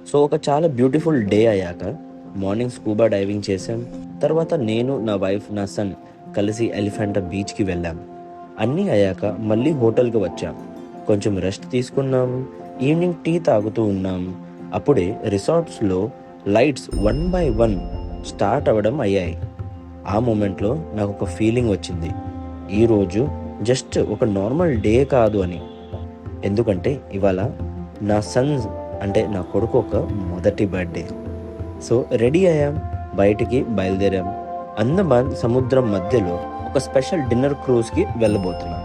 So ఒక చాలా beautiful day అయ్యాక మార్నింగ్ స్కూబా డైవింగ్ చేసాం. తర్వాత నేను, నా వైఫ్, నా సన్ కలిసి ఎలిఫెంటా బీచ్కి వెళ్ళాం. అన్నీ అయ్యాక మళ్ళీ హోటల్కి వచ్చాం. కొంచెం రెస్ట్ తీసుకున్నాం. ఈవినింగ్ టీ తాగుతూ ఉన్నాం. అప్పుడే రిసార్ట్స్లో lights one by one start అవ్వడం అయ్యాయి. ఆ మూమెంట్లో నాకు ఒక ఫీలింగ్ వచ్చింది, ఈరోజు జస్ట్ ఒక నార్మల్ డే కాదు అని. ఎందుకంటే ఇవాళ నా సన్స్ అంటే నా కొడుకు ఒక మొదటి బర్త్డే. సో రెడీ అయ్యాం, బయటికి బయలుదేరాం. అందమాన్ సముద్రం మధ్యలో ఒక స్పెషల్ డిన్నర్ క్రూజ్కి వెళ్ళబోతున్నాం.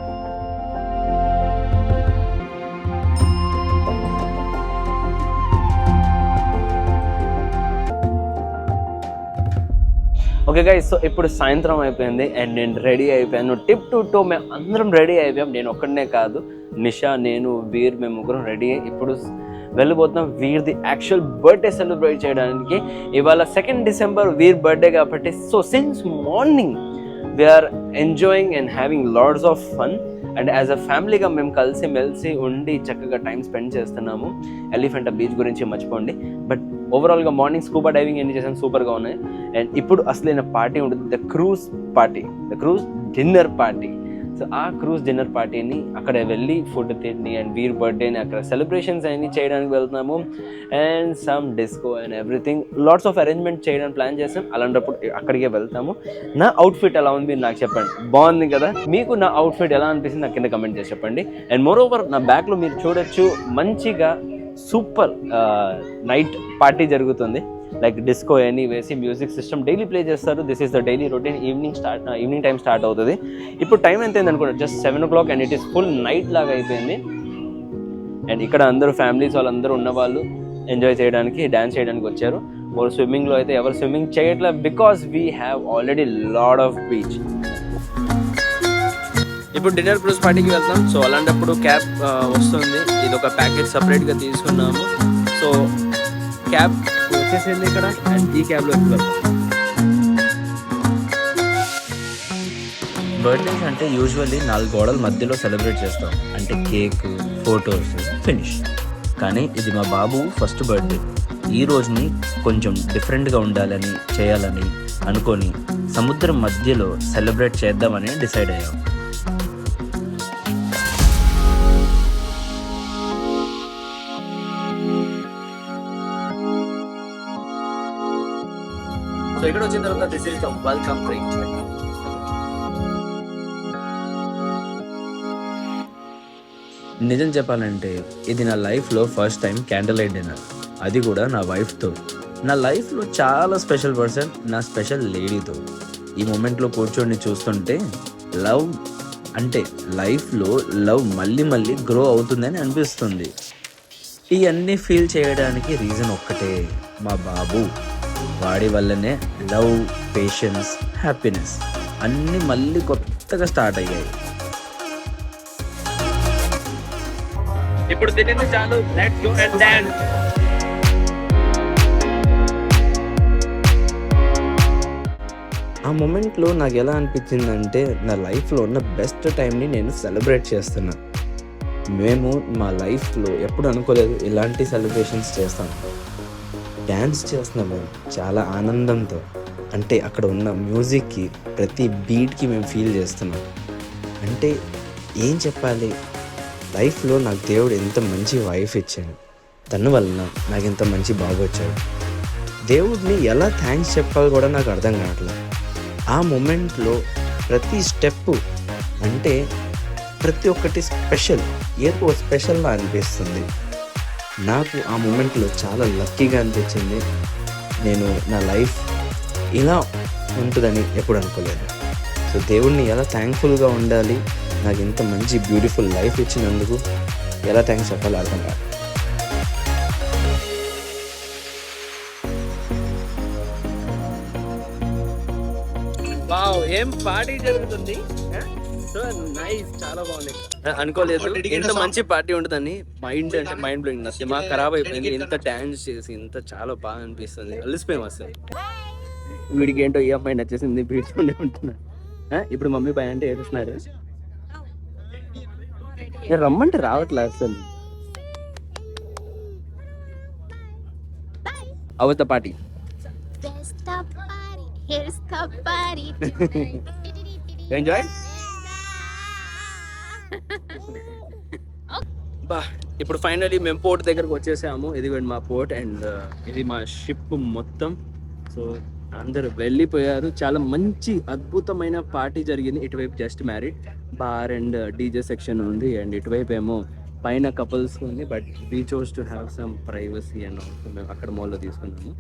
ఓకే గైస్, సో ఇప్పుడు సాయంత్రం అయిపోయింది అండ్ నేను రెడీ అయిపోయాను. టిప్ టు టో మేము అందరం రెడీ అయిపోయాం. నేను ఒక్కడనే కాదు, నిషా, నేను, వీర్, మేము ముగ్గురం రెడీ అయ్యి ఇప్పుడు వెళ్ళిపోతున్నాం వీర్ది యాక్చువల్ బర్త్డే సెలబ్రేట్ చేయడానికి. ఇవాళ 2nd డిసెంబర్ వీర్ బర్త్డే కాబట్టి so since morning we're enjoying and having lots of fun. And as a ఫ్యామిలీగా మేము కలిసి మెలిసి ఉండి చక్కగా టైం స్పెండ్ చేస్తున్నాము. ఎలిఫెంటా బీచ్ గురించి మర్చిపోండి. బట్ ఓవరాల్గా మార్నింగ్ స్కూబా డైవింగ్ ఎన్ని చేసాను, సూపర్గా ఉన్నాయి. అండ్ ఇప్పుడు అసలైన పార్టీ ఉంటుంది, the cruise party, the cruise dinner party. So ఆ క్రూజ్ డిన్నర్ పార్టీని అక్కడ వెళ్ళి ఫుడ్ తిని అండ్ వీర్ బర్త్డేని అక్కడ సెలబ్రేషన్స్ అన్ని చేయడానికి వెళ్తున్నాము. And some disco and everything lots of arrangement చేయడానికి ప్లాన్ చేస్తాం. అలాంటప్పుడు అక్కడికే వెళ్తాము. నా అవుట్ఫిట్ ఎలా ఉంది నాకు చెప్పండి. బాగుంది కదా? మీకు నా అవుట్ఫిట్ ఎలా అనిపిస్తుంది నాకు కింద కమెంట్ చేసి చెప్పండి. అండ్ మోర్ ఓవర్ నా బ్యాక్లో మీరు చూడొచ్చు మంచిగా సూపర్ నైట్ పార్టీ జరుగుతుంది. లైక్ డిస్కో అని వేసి మ్యూజిక్ సిస్టమ్ డైలీ ప్లే చేస్తారు. This is the daily routine. Evening time start అవుతుంది. ఇప్పుడు టైం ఎంత అయింది అనుకోండి, just 7 o'clock and it is full night లాగా అయిపోయింది. అండ్ ఇక్కడ అందరూ ఫ్యామిలీస్ వాళ్ళందరూ ఉన్నవాళ్ళు ఎంజాయ్ చేయడానికి, డ్యాన్స్ చేయడానికి వచ్చారు. మోర్ స్విమ్మింగ్లో అయితే ఎవరు స్విమ్మింగ్ చేయట్లేదు because we have already lot of beach. ఇప్పుడు డిన్నర్ క్రూజ్ పార్టీకి వెళ్తాం. సో అలాంటప్పుడు క్యాబ్ వస్తుంది. ఇది ఒక ప్యాకేజ్ సపరేట్గా తీసుకున్నాము. సో క్యాబ్ వచ్చేసింది ఇక్కడ అండ్ ఈ క్యాబ్లో వెళ్తాం. బర్త్డేస్ అంటే యూజువల్లీ 4 గోడల మధ్యలో సెలబ్రేట్ చేస్తాం, అంటే కేక్, ఫొటోస్, ఫినిష్. కానీ ఇది మా బాబు ఫస్ట్ బర్త్డే. ఈ రోజుని కొంచెం డిఫరెంట్గా ఉండాలని, చేయాలని అనుకొని సముద్రం మధ్యలో సెలబ్రేట్ చేద్దామని డిసైడ్ అయ్యాం. సో ఇక్కడ వచ్చిన తర్వాత this is the welcome drink. నిజం చెప్పాలంటే ఇది నా లైఫ్లో first time candle light dinner, అది కూడా నా వైఫ్తో. నా లైఫ్లో చాలా స్పెషల్ పర్సన్, నా స్పెషల్ లేడీతో. ఈ మూమెంట్లో కూర్చొని చూస్తుంటే లవ్ అంటే లైఫ్లో లవ్ మళ్ళీ మళ్ళీ గ్రో అవుతుందని అనిపిస్తుంది. ఇవన్నీ ఫీల్ చేయడానికి రీజన్ ఒక్కటే, మా బాబు. వాడి వల్లనే లవ్, పేషెన్స్, హ్యాపీనెస్ అన్నీ మళ్ళీ కొత్తగా స్టార్ట్ అయ్యాయి. ఇప్పుడు తినేది చాలు, లెట్స్ గో అండ్ డాన్స్. ఆ మూమెంట్లో నాకు ఎలా అనిపించిందంటే నా లైఫ్లో ఉన్న బెస్ట్ టైంని నేను సెలబ్రేట్ చేస్తున్నా. మేము మా లైఫ్లో ఎప్పుడు అనుకోలేదు ఇలాంటి సెలబ్రేషన్స్ చేస్తాం. డ్యాన్స్ చేస్తున్నాం మేము చాలా ఆనందంతో. అంటే అక్కడ ఉన్న మ్యూజిక్కి, ప్రతి బీట్కి మేము ఫీల్ చేస్తున్నాం. అంటే ఏం చెప్పాలి, లైఫ్లో నాకు దేవుడు ఎంత మంచి వైఫ్ ఇచ్చాడు, తన వలన నాకు ఎంత మంచి బాబు వచ్చాడు. దేవుడిని ఎలా థ్యాంక్స్ చెప్పాలి కూడా నాకు అర్థం కావట్లేదు. ఆ మూమెంట్లో ప్రతి స్టెప్పు అంటే ప్రతి ఒక్కటి స్పెషల్, ఏదో స్పెషల్లా అనిపిస్తుంది. నాకు ఆ మూమెంట్లో చాలా లక్కీగా అనిపించింది. నేను నా లైఫ్ ఇలా ఉంటుందని ఎప్పుడు అనుకోలేదు. సో దేవుడిని ఎలా థ్యాంక్ఫుల్గా ఉండాలి, నాకు ఇంత మంచి బ్యూటిఫుల్ లైఫ్ ఇచ్చినందుకు ఎలా థ్యాంక్స్ చెప్పాలి అర్థం కాదు. వావ్, ఏం పార్టీ జరుగుతుంది. సో నైస్, చాలా బాగుంది. అనుకోలేదు ఇంత మంచి పార్టీ ఉంటుందని. మైండ్ అంటే మైండ్ బ్లోయింగ్, నా దిమాగ్ ఖరాబ్ అయిపోయింది. ఇంత డాన్స్ చేసి ఇంత చాలా బాగా అనిపిస్తుంది. అలిసిపోయాం అసలు. వీడికి ఏంటో ఈ అమ్మాయి నచ్చేసింది, పీడ్చుకుంటే ఉంటున్నా. ఇప్పుడు మమ్మీ పై అంటే ఏడుస్తున్నారు. రమ్మంటే రావట్లే అసలు. How was the party? There's the party, here's the party tonight. You enjoyed? బా ఇప్పుడు ఫైనలీ మేము పోర్ట్ దగ్గరకు వచ్చేసాము. ఇదిగోండి మా పోర్ట్ అండ్ ఇది మా షిప్ మొత్తం. సో అందరూ వెళ్ళిపోయారు. చాలా మంచి అద్భుతమైన పార్టీ జరిగింది. ఇటువైపు just married bar and DJ section ఉంది అండ్ ఇటువైపు ఏమో పైన కపుల్స్ ఉంది. But we chose to have some privacy and మేము అక్కడ మాల్లో తీసుకున్నాము.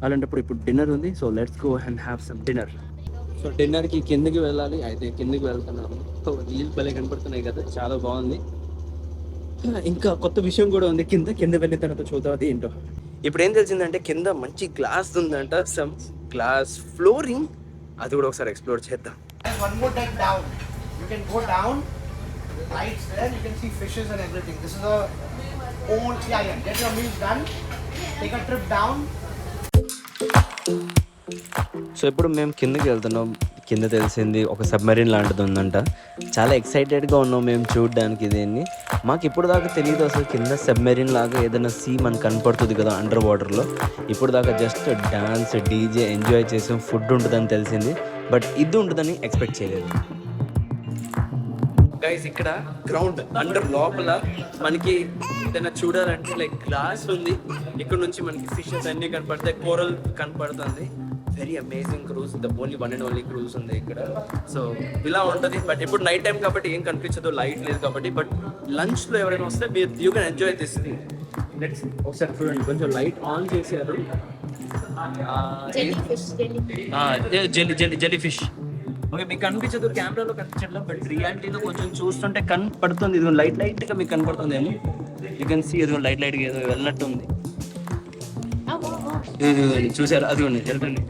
అలాంటప్పుడు ఇప్పుడు డిన్నర్ ఉంది. So let's go and have some dinner. So డిన్నర్కి కిందకి వెళ్ళాలి. అయితే కిందకి వెళ్తున్నాము. సో నీళ్ళు భలే కనపడుతున్నాయి కదా, చాలా బాగుంది. ఇంకా కొత్త విషయం కూడా ఉంది. కింద వెళ్ళిన తర్వాత చూద్దాం అది ఏంటో. ఇప్పుడు ఏం తెలిసిందంటే కింద మంచి గ్లాస్ ఉందంట, సమ్ గ్లాస్ ఫ్లోరింగ్. అది కూడా ఒకసారి ఎక్స్ప్లోర్ చేద్దాం. One more deck down. You can go down. Lights there. You can see fishes and everything. This is a old. Yeah. Get your meals done. Take a trip down. So ఇప్పుడు మేము కిందకి వెళ్తున్నాం. కింద తెలిసింది ఒక submarine లాంటిది ఉందంట. చాలా ఎక్సైటెడ్గా ఉన్నాం మేము చూడడానికి దీన్ని. మాకు ఇప్పుడు దాకా తెలియదు అసలు కింద సబ్మెరీన్ లాగా ఏదైనా సీ మనకు కనపడుతుంది కదా అండర్ వాటర్లో. ఇప్పుడు దాకా జస్ట్ డాన్స్, డీజే ఎంజాయ్ చేసాం, ఫుడ్ ఉంటుందని తెలిసింది. బట్ ఇది ఉంటుందని ఎక్స్పెక్ట్ చేయలేదు. గైస్ ఇక్కడ గ్రౌండ్ అండర్ లోపల మనకి ఏదైనా చూడాలంటే లైక్ గ్లాస్ ఉంది. ఇక్కడ నుంచి మనకి ఫిషెస్ అన్నీ కనపడతాయి, కోరల్ కనపడుతుంది. Very amazing cruise, the only one and only cruise ఉంది ఇక్కడ. సో ఇలా ఉంటుంది. బట్ ఇప్పుడు నైట్ టైం కాబట్టి ఏం కనిపించదు, లైట్ లేదు కాబట్టి. బట్ లంచ్లో ఎవరైనా వస్తే మీరు you can enjoy this. Let's ఒకసారి చూడండి, కొంచెం లైట్ ఆన్ చేశారు. Jelly fish. ఓకే, మీకు కనిపించదు, కెమెరాలో కనిపించట్లేదు, బట్ రియాలిటీలో కొంచెం చూస్తుంటే కనపడుతుంది. ఇది లైట్గా మీకు కనపడుతుంది ఏమో. యూ కెన్ సీ ఏదో లైట్గా ఏదో వెళ్ళినట్టు ఉంది. చూసారు, అది ఉంది వెళ్ళండి.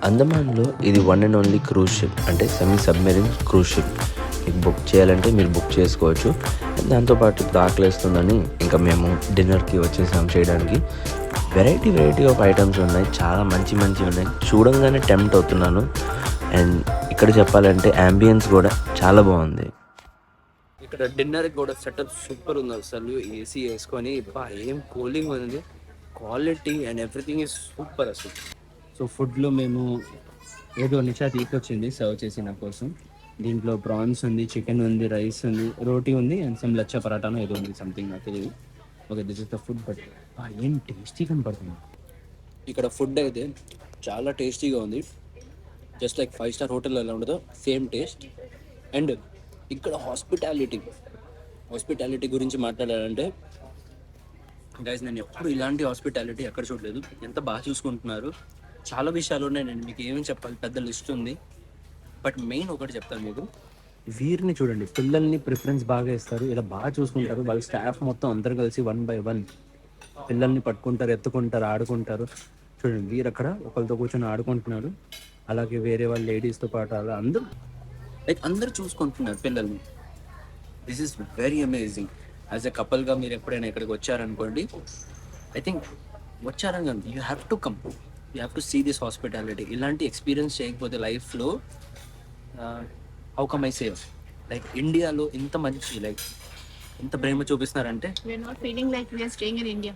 అండమాన్లో ఇది one and only cruise ship, అంటే సెమీ సబ్మెరీన్ క్రూజ్ షిప్. మీకు బుక్ చేయాలంటే మీరు బుక్ చేసుకోవచ్చు. దాంతోపాటు ఇప్పుడు ఆకలిస్తుందని ఇంకా మేము డిన్నర్కి వచ్చేసాం చేయడానికి. వెరైటీ ఆఫ్ ఐటమ్స్ ఉన్నాయి, చాలా మంచి ఉన్నాయి. చూడంగానే టెంప్ట్ అవుతున్నాను. అండ్ ఇక్కడ చెప్పాలంటే యాంబియన్స్ కూడా చాలా బాగుంది. ఇక్కడ డిన్నర్ కూడా సెటప్ సూపర్ ఉంది అసలు. ఏసీ వేసుకొని ఏం కూలింగ్ ఉంది, quality and everything is super అసలు. సో ఫుడ్లో మేము ఏదో నిషా తీసుకొచ్చింది సర్వ్ చేసి నా కోసం. దీంట్లో ప్రాన్స్ ఉంది, చికెన్ ఉంది, రైస్ ఉంది, రోటీ ఉంది అండ్ సమ్ లచ్చా పరాటానో ఏదో ఉంది, సంథింగ్ నాకు తెలియదు. Okay, this is the food. But ఏం టేస్టీ కనపడుతుంది ఇక్కడ. ఫుడ్ అయితే చాలా టేస్టీగా ఉంది. జస్ట్ లైక్ 5 స్టార్ హోటల్లో ఎలా ఉండదో సేమ్ టేస్ట్. అండ్ ఇక్కడ హాస్పిటాలిటీ గురించి మాట్లాడాలంటే గైస్, నేను ఎప్పుడు ఇలాంటి హాస్పిటాలిటీ ఎక్కడ చూడలేదు. ఎంత బాగా చూసుకుంటున్నారు. చాలా విషయాలు ఉన్నాయి, నేను మీకు ఏమేమి చెప్పాలి, పెద్ద లిస్ట్ ఉంది. బట్ మెయిన్ ఒకటి చెప్తాను మీకు, వీరిని చూడండి, పిల్లల్ని ప్రిఫరెన్స్ బాగా ఇస్తారు, ఇలా బాగా చూసుకుంటారు. వాళ్ళ స్టాఫ్ మొత్తం అందరు కలిసి 1 by 1 పిల్లల్ని పట్టుకుంటారు, ఎత్తుకుంటారు, ఆడుకుంటారు. చూడండి, వీరు అక్కడ ఒకరితో కూర్చొని ఆడుకుంటున్నారు. అలాగే వేరే వాళ్ళ లేడీస్తో పాటు అలా అందరూ చూసుకుంటున్నారు పిల్లల్ని. This is very amazing. As a కపుల్గా మీరు ఎప్పుడైనా ఇక్కడికి వచ్చారనుకోండి, ఐ థింక్ వచ్చారని కాదు, you have to come, you have to see this hospitality. ఇలాంటి ఎక్స్పీరియన్స్ చేయకపోతే లైఫ్లో how come I save, like ఇండియాలో ఇంత మంచి లైక్ ఇంత ప్రేమ చూపిస్తున్నారంటే. We are not feeling like we are staying in India.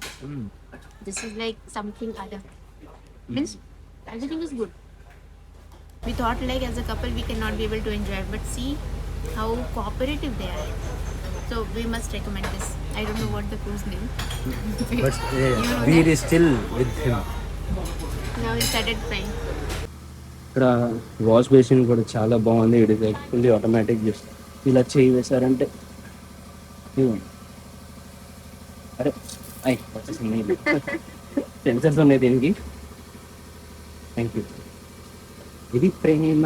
This is like something other. Means everything is good. We thought like as a couple we cannot be able to enjoy, but see how cooperative they are. So we must recommend this. I don't know what the cruise name. But Veer is still with him. Now he started flying. ఇక్కడ wash basin కూడా చాలా బాగుంది. It is like fully automatic. Just ఇలా చేయి వేశారంటే అరే వచ్చేసింది. Sensors ఉన్నాయి దీనికి. Thank you. ఇది ప్రేమ.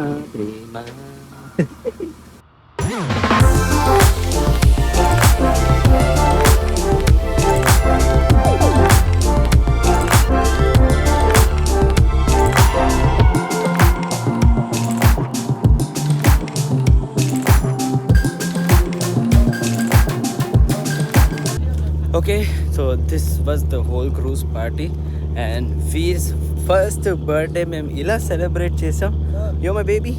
Okay, so this was the whole cruise party and Veer's first birthday మేము ఇలా సెలబ్రేట్ చేసాం. You're my baby.